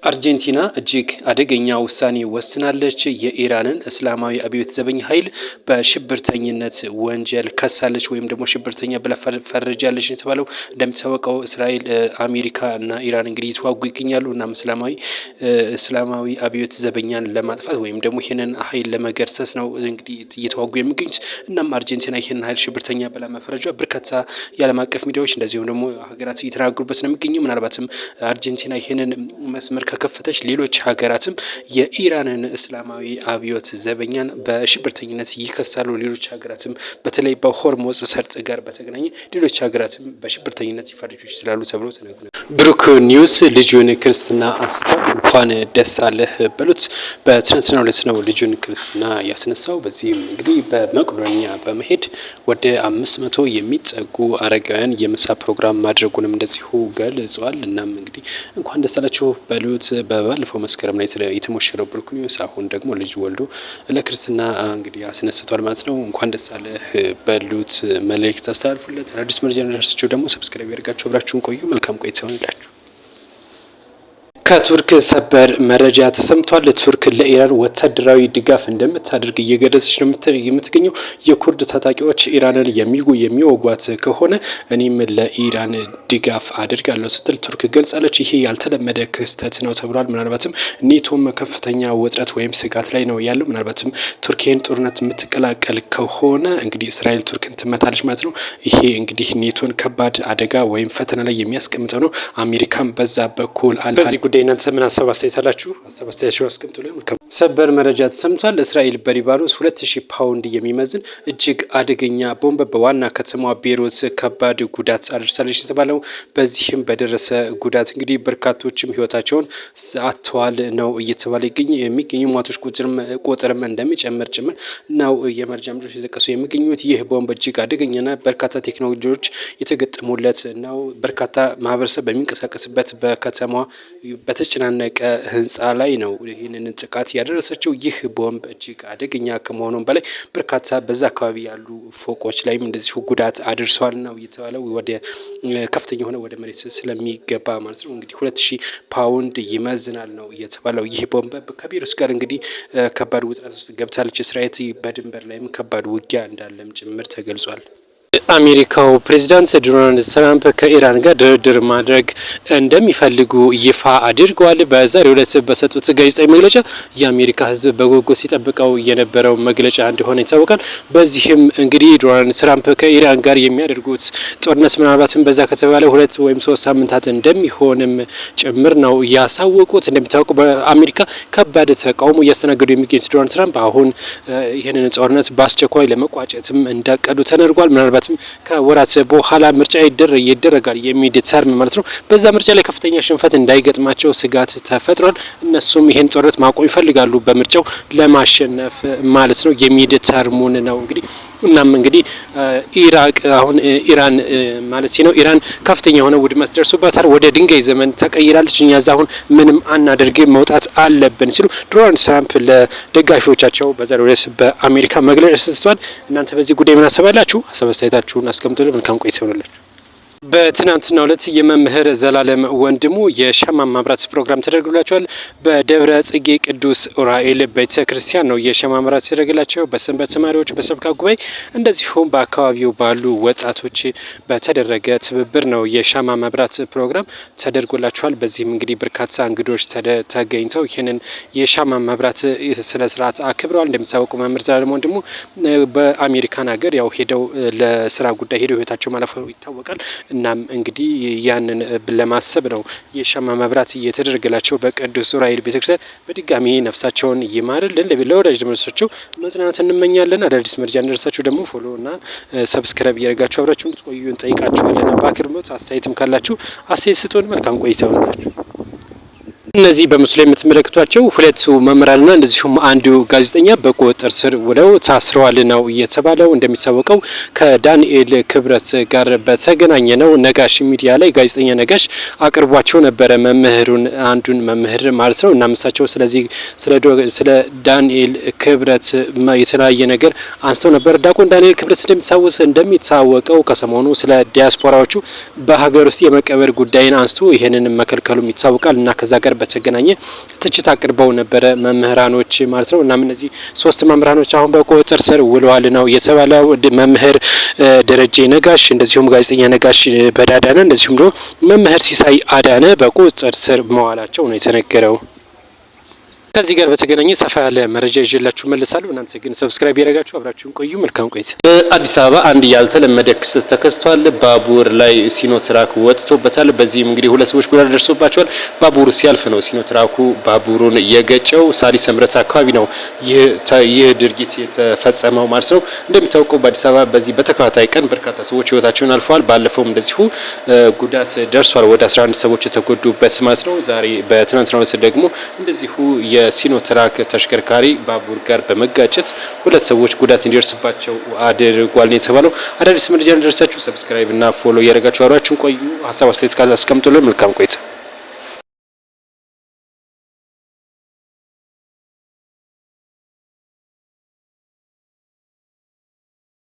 አርጀንቲና እጅግ አደገኛ ውሳኔ ወስናለች። የኢራንን እስላማዊ አብዮት ዘበኛ ኃይል በሽብርተኝነት ወንጀል ከሳለች ወይም ደግሞ ሽብርተኛ ብላ ፈርጃለች የተባለው። እንደሚታወቀው እስራኤል፣ አሜሪካ እና ኢራን እንግዲህ የተዋጉ ይገኛሉ። እናም እስላማዊ አብዮት ዘበኛን ለማጥፋት ወይም ደግሞ ይህንን ኃይል ለመገርሰስ ነው እንግዲህ እየተዋጉ የሚገኙት። እናም አርጀንቲና ይህንን ኃይል ሽብርተኛ ብላ መፈረጇ በርካታ የዓለም አቀፍ ሚዲያዎች እንደዚሁም ደግሞ ሀገራት እየተናገሩበት ነው የሚገኘው። ምናልባትም አርጀንቲና ይህንን መስመር ከከፈተች ሌሎች ሀገራትም የኢራንን እስላማዊ አብዮት ዘበኛን በሽብርተኝነት ይከሳሉ። ሌሎች ሀገራትም በተለይ በሆርሙዝ ሰርጥ ጋር በተገናኘ ሌሎች ሀገራትም በሽብርተኝነት ይፈርጁ ይችላሉ ተብሎ ተነግሯል። ብሩክ ኒውስ ልጁን ክርስትና አንስቷል። እንኳን ደስ አለህ በሉት። በትናንትናው ዕለት ነው ልጁን ክርስትና ያስነሳው። በዚህም እንግዲህ በመቄዶንያ በመሄድ ወደ 500 የሚጠጉ አረጋውያን የምሳ ፕሮግራም ማድረጉንም እንደዚሁ ገልጿል። እናም እንግዲህ እንኳን ደስ አላችሁ በሉት። በባለፈው መስከረም ላይ የተሞሸረው ብሩክ ኒውስ አሁን ደግሞ ልጅ ወልዶ ለክርስትና እንግዲህ አስነስቷል ማለት ነው። እንኳን ደስ አለህ በሉት መልእክት አስተላልፉለት። አዲስ መረጃ እንደደረሳችሁ ደግሞ ሰብስክራይብ ያደርጋችሁ አብራችሁን ቆዩ። መልካም ቆይታ ይሆንላችሁ። ከቱርክ ሰበር መረጃ ተሰምቷል። ቱርክ ለኢራን ወታደራዊ ድጋፍ እንደምታደርግ እየገለጸች ነው የምትገኘው። የኩርድ ታጣቂዎች ኢራንን የሚወጓት ከሆነ እኔም ለኢራን ድጋፍ አድርጋለሁ ስትል ቱርክ ገልጻለች። ይሄ ያልተለመደ ክስተት ነው ተብሏል። ምናልባትም ኔቶም ከፍተኛ ውጥረት ወይም ስጋት ላይ ነው ያለው። ምናልባትም ቱርክን ጦርነት የምትቀላቀል ከሆነ እንግዲህ እስራኤል ቱርክን ትመታለች ማለት ነው። ይሄ እንግዲህ ኔቶን ከባድ አደጋ ወይም ፈተና ላይ የሚያስቀምጠው ነው። አሜሪካም በዛ በኩል አለ። እናንተ ምን ሀሳብ አስተያየት አላችሁ? ሀሳብ አስተያየታችሁን አስቀምጡልን። ሰበር መረጃ ተሰምቷል። እስራኤል በሊባኖስ 2000 ፓውንድ የሚመዝን እጅግ አደገኛ ቦምብ በዋና ከተማዋ ቤይሩት ከባድ ጉዳት አድርሳለች የተባለው። በዚህም በደረሰ ጉዳት እንግዲህ በርካቶችም ህይወታቸውን አጥተዋል ነው እየተባለ የሚገኙ ሟቾች ቁጥርም እንደሚጨምር ጭምር ነው የመረጃ ምንጮች የጠቀሱ የሚገኙት። ይህ ቦምብ እጅግ አደገኛና በርካታ ቴክኖሎጂዎች የተገጠሙለት ነው። በርካታ ማህበረሰብ በሚንቀሳቀስበት በከተማዋ በተጨናነቀ ህንፃ ላይ ነው ይህንን ጥቃት ያደረሰችው። ይህ ቦምብ እጅግ አደገኛ ከመሆኑም በላይ በርካታ በዛ አካባቢ ያሉ ፎቆች ላይም እንደዚሁ ጉዳት አድርሷል ነው የተባለው። ወደ ከፍተኛ የሆነ ወደ መሬት ስለሚገባ ማለት ነው። እንግዲህ 2000 ፓውንድ ይመዝናል ነው የተባለው። ይህ ቦምብ ከቤይሩት ጋር እንግዲህ ከባድ ውጥረት ውስጥ ገብታለች እስራኤል። በድንበር ላይም ከባድ ውጊያ እንዳለም ጭምር ተገልጿል። አሜሪካው ፕሬዚዳንት ዶናልድ ትራምፕ ከኢራን ጋር ድርድር ማድረግ እንደሚፈልጉ ይፋ አድርገዋል። በዛሬው ዕለት በሰጡት ጋዜጣዊ መግለጫ የአሜሪካ ሕዝብ በጉጉት ሲጠብቀው የነበረው መግለጫ እንደሆነ ይታወቃል። በዚህም እንግዲህ ዶናልድ ትራምፕ ከኢራን ጋር የሚያደርጉት ጦርነት ምናልባትም በዛ ከተባለ 2 ወይም 3 ሳምንታት እንደሚሆንም ጭምር ነው ያሳወቁት። እንደሚታወቀው በአሜሪካ ከባድ ተቃውሞ እያስተናገዱ የሚገኙት ዶናልድ ትራምፕ አሁን ይህንን ጦርነት በአስቸኳይ ለመቋጨትም እንዳቀዱ ተነግሯል። ምናልባት ከወራት በኋላ ምርጫ ይደረጋል የሚዲተርም ማለት ነው። በዛ ምርጫ ላይ ከፍተኛ ሽንፈት እንዳይገጥማቸው ስጋት ተፈጥሯል። እነሱም ይሄን ጦርነት ማቆም ይፈልጋሉ በምርጫው ለማሸነፍ ማለት ነው። የሚዲተርሙን ነው እንግዲህ። እናም እንግዲህ ኢራን ማለት ነው ኢራን ከፍተኛ የሆነ ውድመት ደርሶባታል። ወደ ድንጋይ ዘመን ተቀይራለች። እኛ ዛ አሁን ምንም አናደርግም መውጣት አለብን ሲሉ ዶናልድ ትራምፕ ለደጋፊዎቻቸው በዛሬው ዕለት በአሜሪካ መግለጫ ሰጥተዋል። እናንተ በዚህ ጉዳይ ምን አሰባላችሁ? አስተያየታችሁን አስቀምጡልን። መልካም ቆይታ ይሆንላችሁ። በትናንትናው ዕለት የመምህር ዘላለም ወንድሙ የሻማ ማብራት ፕሮግራም ተደርጎላቸዋል። በደብረ ጽጌ ቅዱስ ኡራኤል ቤተ ክርስቲያን ነው የሻማ ማብራት ተደረገላቸው። በሰንበት ተማሪዎች በሰብካ ጉባኤ እንደዚሁም በአካባቢው ባሉ ወጣቶች በተደረገ ትብብር ነው የሻማ ማብራት ፕሮግራም ተደርጎላቸዋል። በዚህም እንግዲህ በርካታ እንግዶች ተገኝተው ይህንን የሻማ ማብራት ስነ ስርዓት አክብረዋል። እንደሚታወቀው መምህር ዘላለም ወንድሙ በአሜሪካን ሀገር ያው ሄደው ለስራ ጉዳይ ሄደው ህይወታቸው ማለፉ ይታወቃል። እናም እንግዲህ ያንን ለማሰብ ነው የሻማ መብራት እየተደረገላቸው በቅዱስ ኡራኤል ቤተክርስቲያን። በድጋሚ ነፍሳቸውን ይማርልን። ለወዳጅ ዘመዶቻቸው መጽናናት እንመኛለን። አዳዲስ መረጃ እንደደረሳችሁ ደግሞ ፎሎ እና ሰብስክራይብ እያደረጋችሁ አብራችሁ እንድትቆዩ እንጠይቃችኋለን። በአክብሮት አስተያየትም ካላችሁ አስተያየት ስጡን። መልካም ቆይታ ይሆንላችሁ። እነዚህ በምስሉ ላይ የምትመለከቷቸው 2 መምህራንና እንደዚሁም አንዱ ጋዜጠኛ በቁጥጥር ስር ውለው ታስረዋል ነው የተባለው። እንደሚታወቀው ከዳንኤል ክብረት ጋር በተገናኘ ነው ነጋሽ ሚዲያ ላይ ጋዜጠኛ ነጋሽ አቅርቧቸው ነበረ አንዱን መምህር ማለት ነው። እና ምሳቸው ስለ ዳንኤል ክብረት የተለያየ ነገር አንስተው ነበር። ዲያቆን ዳንኤል ክብረት እንደሚታወቀው ከሰሞኑ ስለ ዲያስፖራዎቹ በሀገር ውስጥ የመቀበር ጉዳይን አንስቶ ይህንን መከልከሉም ይታወቃል። እና ከዛ ጋር በተገናኘ ትችት አቅርበው ነበረ መምህራኖች ማለት ነው። እናም እነዚህ 3 መምህራኖች አሁን በቁጥጥር ስር ውለዋል ነው የተባለው። መምህር ደረጀ ነጋሽ፣ እንደዚሁም ጋዜጠኛ ነጋሽ በዳዳነ፣ እንደዚሁም ደግሞ መምህር ሲሳይ አዳነ በቁጥጥር ስር መዋላቸው ነው የተነገረው። ከዚህ ጋር በተገናኘ ሰፋ ያለ መረጃ ይዤላችሁ መልሳለሁ። እናንተ ግን ሰብስክራይብ ያደረጋችሁ አብራችሁን ቆዩ። መልካም ቆይታ። በአዲስ አበባ አንድ ያልተለመደ ክስተት ተከስቷል። ባቡር ላይ ሲኖትራክ ወጥቶበታል። በዚህም እንግዲህ 2 ሰዎች ጉዳት ደርሶባቸዋል። ባቡሩ ሲያልፍ ነው ሲኖትራኩ ባቡሩን የገጨው። ሳሪስ ምረት አካባቢ ነው ይህ ድርጊት የተፈጸመው ማለት ነው። እንደሚታወቀው በአዲስ አበባ በዚህ በተከታታይ ቀን በርካታ ሰዎች ህይወታቸውን አልፈዋል። ባለፈውም እንደዚሁ ጉዳት ደርሷል። ወደ 11 ሰዎች የተጎዱበት ማለት ነው። ዛሬ በትናንትናው ዕለት ደግሞ እንደዚሁ የሲኖትራክ ተሽከርካሪ ባቡር ጋር በመጋጨት 2 ሰዎች ጉዳት እንዲደርስባቸው አድርጓል ነው የተባለው። አዳዲስ መረጃ እንደደረሳችሁ ሰብስክራይብ እና ፎሎ እያደረጋችሁ አብራችሁን ቆዩ። ሀሳብ አስተያየት ካለ አስቀምጡልን። መልካም ቆይታ